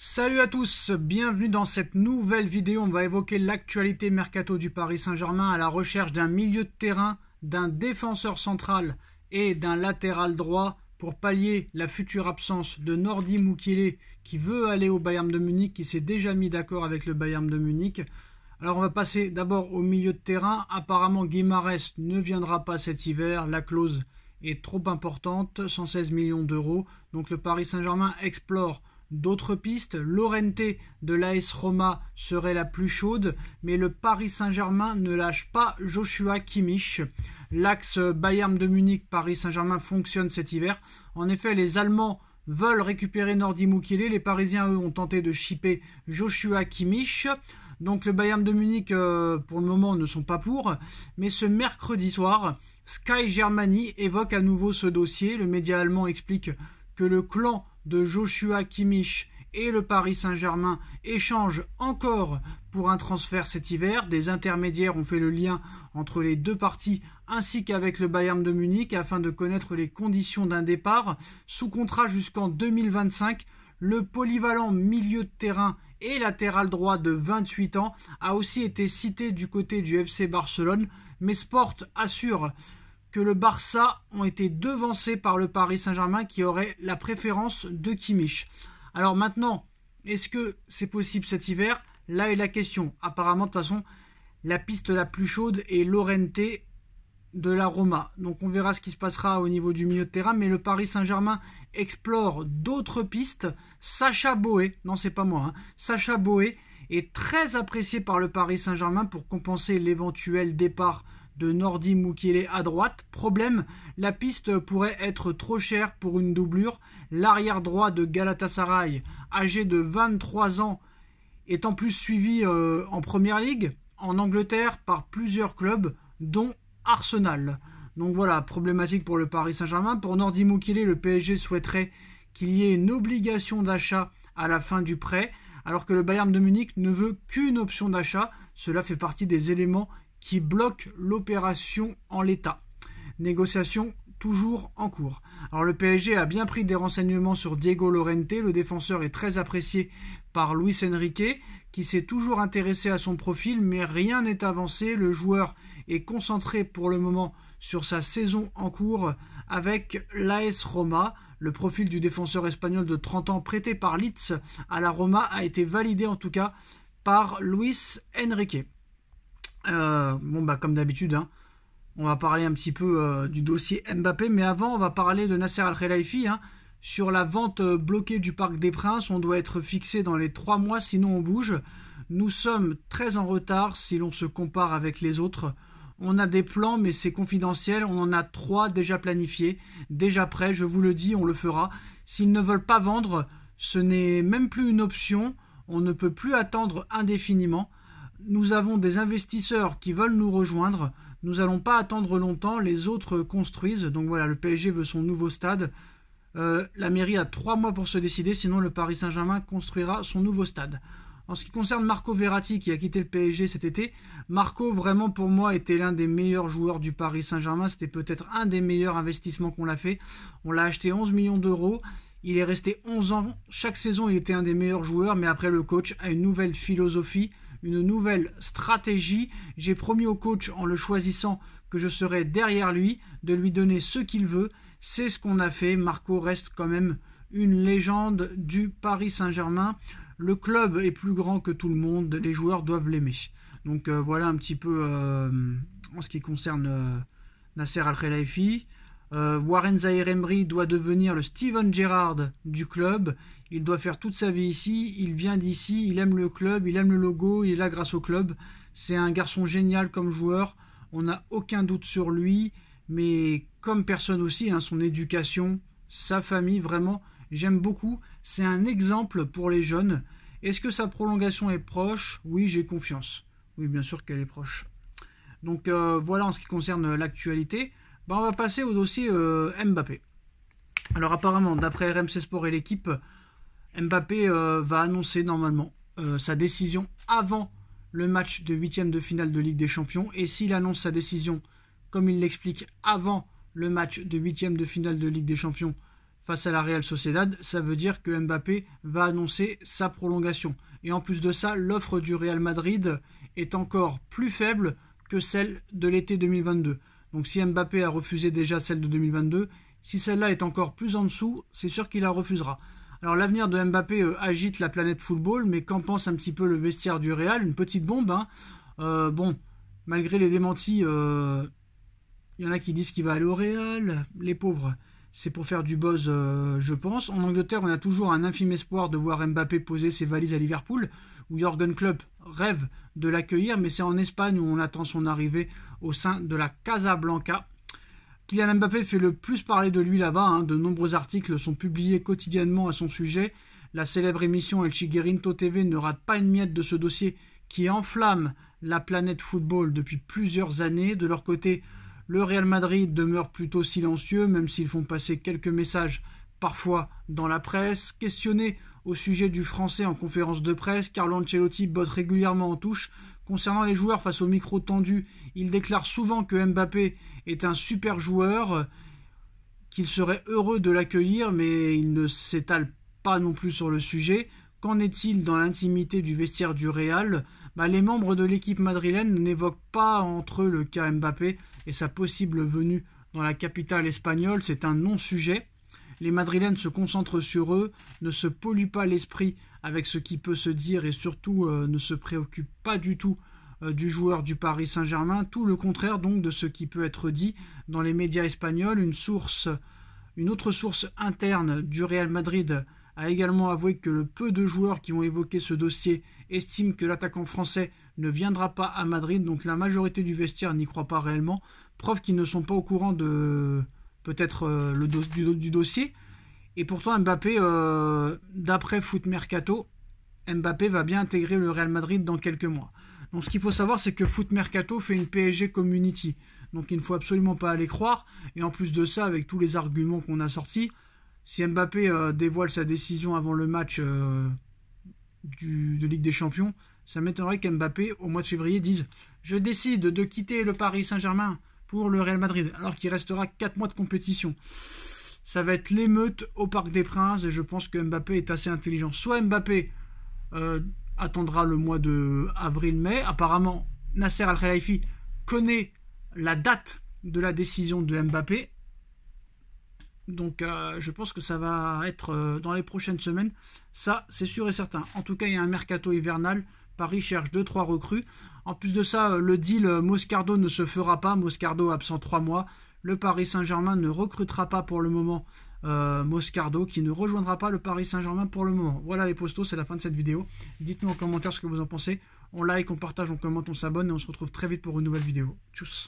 Salut à tous, bienvenue dans cette nouvelle vidéo. On va évoquer l'actualité mercato du Paris Saint-Germain à la recherche d'un milieu de terrain, d'un défenseur central et d'un latéral droit pour pallier la future absence de Nordi Mukiele qui veut aller au Bayern de Munich, qui s'est déjà mis d'accord avec le Bayern de Munich. Alors on va passer d'abord au milieu de terrain. Apparemment Guimarães ne viendra pas cet hiver, la clause est trop importante, 116 millions d'euros. Donc le Paris Saint-Germain explore d'autres pistes. Llorente de l'AS Roma serait la plus chaude, mais le Paris Saint-Germain ne lâche pas Joshua Kimmich. L'axe Bayern de Munich-Paris Saint-Germain fonctionne cet hiver. En effet, les Allemands veulent récupérer Nordi Mukiele. Les Parisiens, eux, ont tenté de shipper Joshua Kimmich. Donc le Bayern de Munich, pour le moment, ne sont pas pour. Mais ce mercredi soir, Sky Germany évoque à nouveau ce dossier. Le média allemand explique que le clan de Joshua Kimmich et le Paris Saint-Germain échangent encore pour un transfert cet hiver. Des intermédiaires ont fait le lien entre les deux parties ainsi qu'avec le Bayern de Munich afin de connaître les conditions d'un départ. Sous contrat jusqu'en 2025, le polyvalent milieu de terrain et latéral droit de 28 ans a aussi été cité du côté du FC Barcelone, mais Sport assure que le Barça ont été devancés par le Paris Saint-Germain qui aurait la préférence de Kimmich. Alors maintenant, est-ce que c'est possible cet hiver? Là est la question. Apparemment, de toute façon, la piste la plus chaude est Llorente de la Roma. Donc on verra ce qui se passera au niveau du milieu de terrain, mais le Paris Saint-Germain explore d'autres pistes. Sacha Boey, non c'est pas moi, Sacha Boey est très apprécié par le Paris Saint-Germain pour compenser l'éventuel départ de Nordi Mukiele à droite. Problème, la piste pourrait être trop chère pour une doublure. L'arrière droit de Galatasaray, âgé de 23 ans, est en plus suivi en Première Ligue, en Angleterre, par plusieurs clubs, dont Arsenal. Donc voilà, problématique pour le Paris Saint-Germain. Pour Nordi Mukiele, le PSG souhaiterait qu'il y ait une obligation d'achat à la fin du prêt, alors que le Bayern de Munich ne veut qu'une option d'achat. Cela fait partie des éléments qui bloque l'opération en l'état. Négociation toujours en cours. Alors le PSG a bien pris des renseignements sur Diego Llorente. Le défenseur est très apprécié par Luis Enrique, qui s'est toujours intéressé à son profil, mais rien n'est avancé. Le joueur est concentré pour le moment sur sa saison en cours avec l'AS Roma. Le profil du défenseur espagnol de 30 ans prêté par Leeds à la Roma a été validé en tout cas par Luis Enrique. Comme d'habitude, on va parler un petit peu du dossier Mbappé, mais avant, on va parler de Nasser Al-Khelaifi. Sur la vente bloquée du Parc des Princes, on doit être fixé dans les 3 mois, sinon on bouge. Nous sommes très en retard si l'on se compare avec les autres. On a des plans, mais c'est confidentiel. On en a 3 déjà planifiés, déjà prêts. Je vous le dis, on le fera. S'ils ne veulent pas vendre, ce n'est même plus une option. On ne peut plus attendre indéfiniment. Nous avons des investisseurs qui veulent nous rejoindre. Nous n'allons pas attendre longtemps. Les autres construisent. Donc voilà, le PSG veut son nouveau stade. La mairie a 3 mois pour se décider. Sinon, le Paris Saint-Germain construira son nouveau stade. En ce qui concerne Marco Verratti qui a quitté le PSG cet été, Marco, vraiment pour moi, était l'un des meilleurs joueurs du Paris Saint-Germain. C'était peut-être un des meilleurs investissements qu'on l'a fait. On l'a acheté 11 millions d'euros. Il est resté 11 ans. Chaque saison, il était un des meilleurs joueurs. Mais après, le coach a une nouvelle philosophie, une nouvelle stratégie. J'ai promis au coach, en le choisissant, que je serais derrière lui, de lui donner ce qu'il veut. C'est ce qu'on a fait. Marco reste quand même une légende du Paris Saint-Germain. Le club est plus grand que tout le monde. Les joueurs doivent l'aimer. Donc voilà un petit peu en ce qui concerne Nasser Al-Khelaifi. Warren Zaïre-Emery doit devenir le Steven Gerrard du club. Il doit faire toute sa vie ici. Il vient d'ici. Il aime le club. Il aime le logo. Il est là grâce au club. C'est un garçon génial comme joueur. On n'a aucun doute sur lui. Mais comme personne aussi, son éducation, sa famille, vraiment, j'aime beaucoup. C'est un exemple pour les jeunes. Est-ce que sa prolongation est proche? Oui, j'ai confiance. Oui, bien sûr qu'elle est proche. Donc voilà en ce qui concerne l'actualité. On va passer au dossier Mbappé. Alors apparemment, d'après RMC Sport et l'équipe, Mbappé va annoncer normalement sa décision avant le match de 8e de finale de Ligue des Champions. Et s'il annonce sa décision, comme il l'explique, avant le match de 8e de finale de Ligue des Champions face à la Real Sociedad, ça veut dire que Mbappé va annoncer sa prolongation. Et en plus de ça, l'offre du Real Madrid est encore plus faible que celle de l'été 2022. Donc si Mbappé a refusé déjà celle de 2022, si celle-là est encore plus en dessous, c'est sûr qu'il la refusera. Alors l'avenir de Mbappé agite la planète football, mais qu'en pense un petit peu le vestiaire du Real? Une petite bombe, hein. Bon, malgré les démentis, il y en a qui disent qu'il va aller au Real. Les pauvres, c'est pour faire du buzz, je pense. En Angleterre, on a toujours un infime espoir de voir Mbappé poser ses valises à Liverpool, où Jürgen Klopp rêve de l'accueillir, mais c'est en Espagne où on attend son arrivée au sein de la Casablanca. Kylian Mbappé fait le plus parler de lui là-bas, hein. De nombreux articles sont publiés quotidiennement à son sujet. La célèbre émission El Chiringuito TV ne rate pas une miette de ce dossier qui enflamme la planète football depuis plusieurs années. De leur côté, le Real Madrid demeure plutôt silencieux, même s'ils font passer quelques messages parfois dans la presse. Questionné au sujet du français en conférence de presse, Carlo Ancelotti botte régulièrement en touche. Concernant les joueurs face au micro tendu, il déclare souvent que Mbappé est un super joueur, qu'il serait heureux de l'accueillir, mais il ne s'étale pas non plus sur le sujet. Qu'en est-il dans l'intimité du vestiaire du Real? Les membres de l'équipe madrilène n'évoquent pas entre eux le cas Mbappé et sa possible venue dans la capitale espagnole. C'est un non-sujet. Les Madrilènes se concentrent sur eux, ne se polluent pas l'esprit avec ce qui peut se dire et surtout ne se préoccupent pas du tout du joueur du Paris Saint-Germain. Tout le contraire donc de ce qui peut être dit dans les médias espagnols. Une autre source interne du Real Madrid a également avoué que le peu de joueurs qui ont évoqué ce dossier estiment que l'attaquant français ne viendra pas à Madrid. Donc la majorité du vestiaire n'y croit pas réellement. Preuve qu'ils ne sont pas au courant de peut-être du dossier. Et pourtant Mbappé, d'après Foot Mercato, Mbappé va bien intégrer le Real Madrid dans quelques mois. Donc ce qu'il faut savoir, c'est que Foot Mercato fait une PSG Community. Donc il ne faut absolument pas aller croire. Et en plus de ça, avec tous les arguments qu'on a sortis, si Mbappé dévoile sa décision avant le match de Ligue des Champions, ça m'étonnerait qu'Mbappé, au mois de février, dise « Je décide de quitter le Paris Saint-Germain pour le Real Madrid », alors qu'il restera 4 mois de compétition. Ça va être l'émeute au Parc des Princes et je pense que Mbappé est assez intelligent. Soit Mbappé attendra le mois de avril-mai. Apparemment, Nasser Al-Khelaifi connaît la date de la décision de Mbappé. Donc je pense que ça va être dans les prochaines semaines. Ça, c'est sûr et certain. En tout cas, il y a un mercato hivernal. Paris cherche 2-3 recrues. En plus de ça, le deal Moscardo ne se fera pas. Moscardo absent 3 mois. Le Paris Saint-Germain ne recrutera pas pour le moment Moscardo, qui ne rejoindra pas le Paris Saint-Germain pour le moment. Voilà les postos, c'est la fin de cette vidéo. Dites-nous en commentaire ce que vous en pensez. On like, on partage, on commente, on s'abonne et on se retrouve très vite pour une nouvelle vidéo. Tchuss.